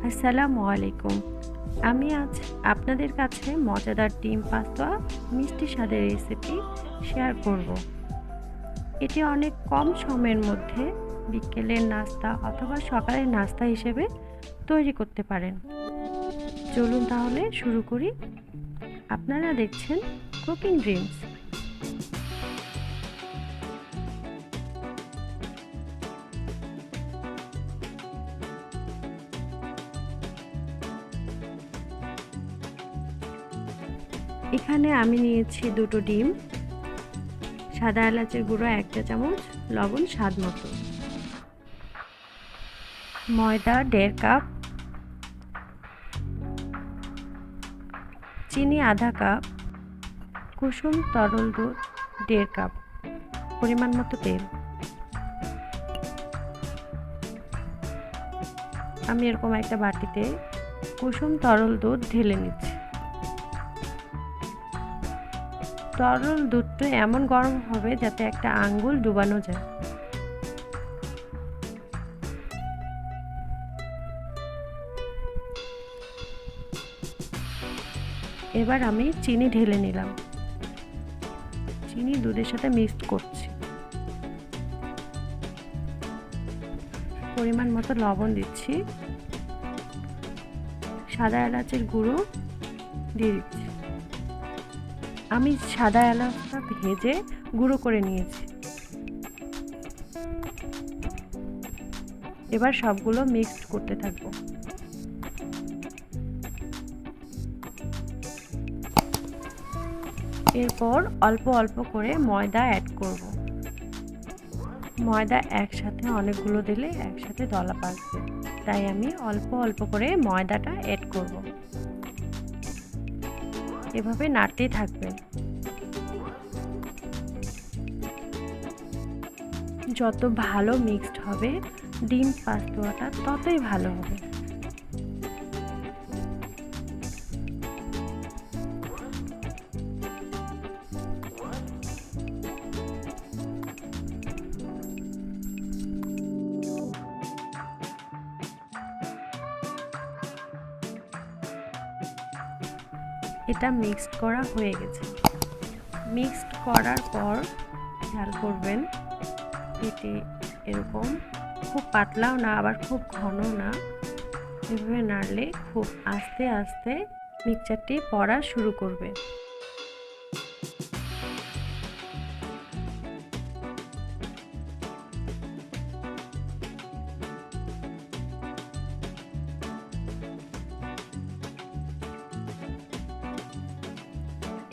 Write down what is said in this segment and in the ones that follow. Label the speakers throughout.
Speaker 1: আসসালামু আলাইকুম। আমি আজ আপনাদের কাছে মজাদার ডিম পাস্তা মিষ্টি স্বাদের রেসিপি শেয়ার করব। এটি অনেক কম সময়ের মধ্যে বিকেলের নাস্তা অথবা সকালের নাস্তা হিসেবে তৈরি করতে পারেন। চলুন তাহলে শুরু করি। আপনারা দেখছেন কুকিং ড্রিমস। এখানে আমি নিয়েছি দুটো ডিম, সাদা এলাচের গুঁড়ো 1 চা চামচ, লবণ স্বাদ মতো, ময়দা 1.5 কাপ, চিনি আধা কাপ, কুসুম তরল দুধ 1.5 কাপ, পরিমাণ মতো তেল। আমি এরকম একটা বাটিতে কুসুম তরল দুধ ঢেলে নিচ্ছি। তরল দুধটা এমন গরম হবে যাতে একটা আঙ্গুল ডুবানো যায়। এবার আমি চিনি ঢেলে নিলাম। চিনি দুধের সাথে মিক্সড করছি। পরিমাণ মতো লবণ দিচ্ছি। সাদা এলাচের গুঁড়ো দিয়ে দিচ্ছি। আমি সাদা এলাচটা ভেজে গুঁড়ো করে নিয়েছি। এবার সবগুলো মিক্সড করতে থাকবো। এরপর অল্প অল্প করে ময়দা অ্যাড করব। ময়দা একসাথে অনেকগুলো দিলে একসাথে দলা পাকবে, তাই আমি অল্প অল্প করে ময়দাটা অ্যাড করব। এভাবে নাড়তেই থাকবেন। যত ভালো মিক্সড হবে ডিম পাস্তাটা ততই ভালো হবে। এটা মিক্সড করা হয়ে গেছে। মিক্সড করার পর খেয়াল করবেন এটি এরকম খুব পাতলাও না আবার খুব ঘনও না। এভাবে নাড়লে খুব আস্তে আস্তে মিক্সচারটি পড়া শুরু করবে।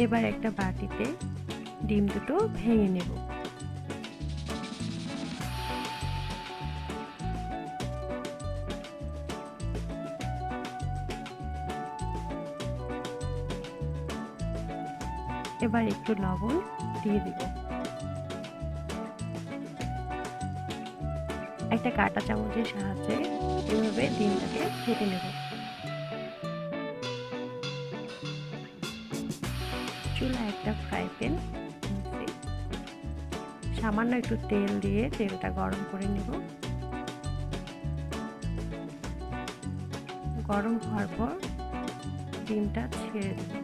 Speaker 1: এবার একটা বাটিতে ডিম দুটো ভেঙে নেব। এবার একটু লবণ দিয়ে দিব। একটা কাঁটা চামচের সাহায্যে এভাবে ডিমটাকে ফেটে নেব। চুলায় একটা ফ্রাই প্যান, সামান্য একটু তেল দিয়ে তেলটা গরম করে নেব। গরম হওয়ার পর ডিমটা ছেড়ে দেব।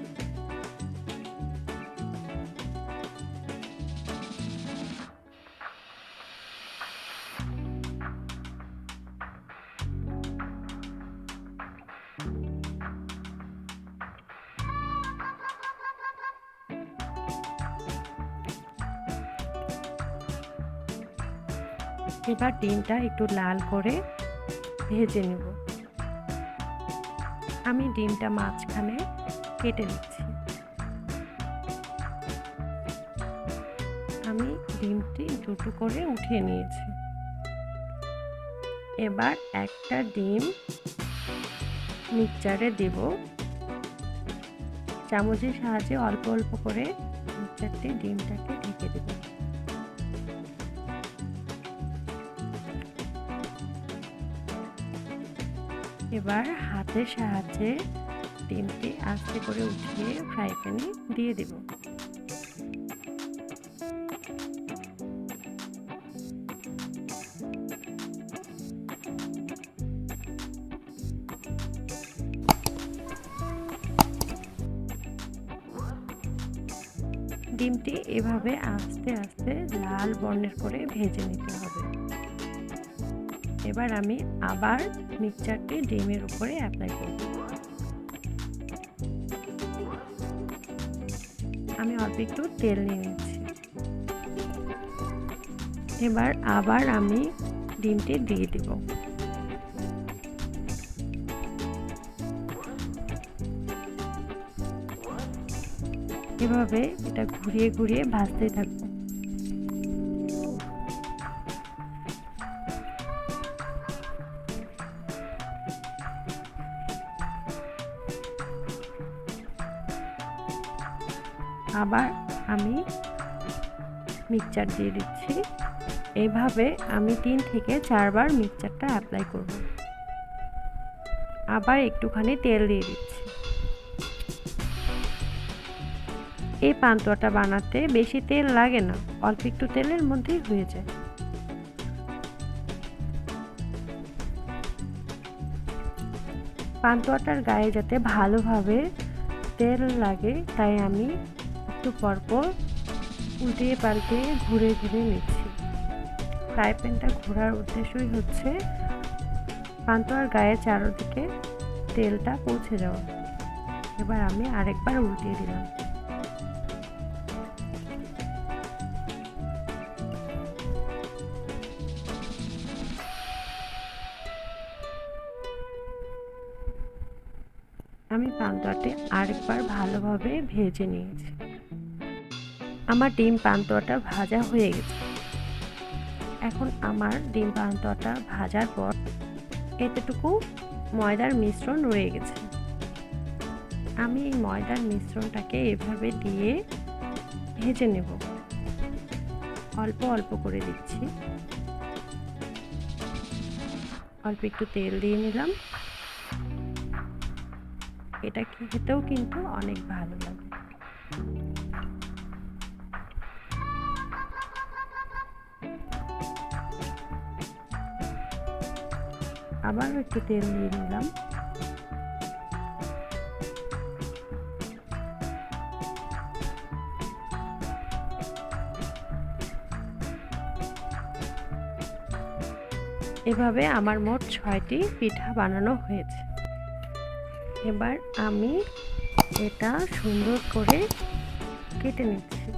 Speaker 1: এবার ডিমটা একটু লাল করে ভেজে নেব। আমি ডিমটা মাঝখানে কেটে নিচ্ছি। আমি ডিমটি দুটো করে উঠিয়ে নিয়েছি। এবার একটা ডিম মিক্সচারে দেব। চামচের সাহায্যে অল্প অল্প করে মিক্সচারটি ডিমটাকে ঢেকে দেব। এবার হাতের সাহায্যে ডিমটি আস্তে করে উঠিয়ে ফ্রাই প্যানে দিয়ে দেব। ডিমটি এভাবে আস্তে আস্তে লাল বর্ণের করে ভেজে নিতে হবে। এবার আমি আবার মিক্সচারটি ডিমের উপরে অ্যাপ্লাই করব। আমি অল্প একটু তেল নিয়ে নিচ্ছি। এবার আবার আমি ডিমটি দিয়ে দিব। এভাবে এটা ঘুরিয়ে ঘুরিয়ে ভাজতে থাকবো। আবার আমি মিক্সচার দিয়ে দিচ্ছি। এইভাবে আমি 3 থেকে 4 বার মিক্সচারটা অ্যাপ্লাই করব। আবার একটুখানি তেল দিয়ে দিচ্ছি। এই পান্তুয়াটা বানাতে বেশি তেল লাগে না, অল্প একটু তেলের মধ্যেই হয়ে যায়। পান্তুয়াটার গায়ে যাতে ভালোভাবে তেল লাগে তাই আমি একটু পরপর উল্টিয়ে পাল্টে ঘুরে ঘুরে নিচ্ছি। ফ্রাই প্যানটা ঘোরার উদ্দেশ্যই হচ্ছে পান্তুয়ার গায়ে চারদিকে তেলটা পৌঁছে যাওয়া। এবার আমি আরেকবার উল্টিয়ে দিলাম। আমি পান্তুয়াটি আরেকবার ভালোভাবে ভেজে নিয়েছি। আমার ডিম পান্তুয়াটা ভাজা হয়ে গেছে। এখন আমার ডিম পান্তুয়াটা ভাজার পর এতটুকু ময়দার মিশ্রণ রয়ে গেছে। আমি এই ময়দার মিশ্রণটাকে এভাবে দিয়ে ভেজে নেব। অল্প অল্প করে দিচ্ছি। অল্প একটু তেল দিয়ে নিলাম। এটা খেতেও কিন্তু অনেক ভালো লাগে। আবার একটু তেল দিয়ে নিলাম। এভাবে আমার মোট 6টি পিঠা বানানো হয়েছে। এবার আমি এটা সুন্দর করে কেটে নিচ্ছি।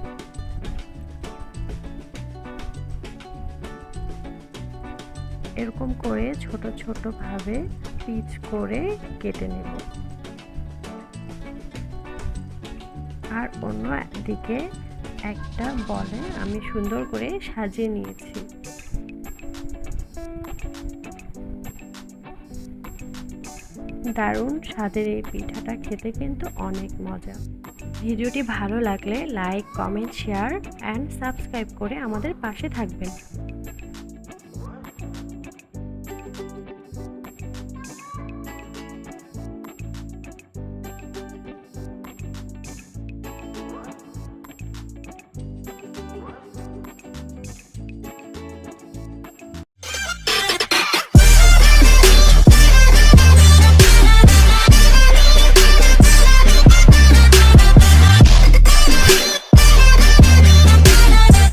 Speaker 1: এরকম করে ছোট ছোট ভাবে পিচ করে কেটে নেব। আর অন্য দিকে একটা বলে আমি সুন্দর করে সাজিয়ে নিয়েছি। দারুণ স্বাদের এই পিঠাটা খেতে কিন্তু অনেক মজা। ভিডিওটি ভালো লাগলে like, comment, share and subscribe করে আমাদের পাশে থাকবেন।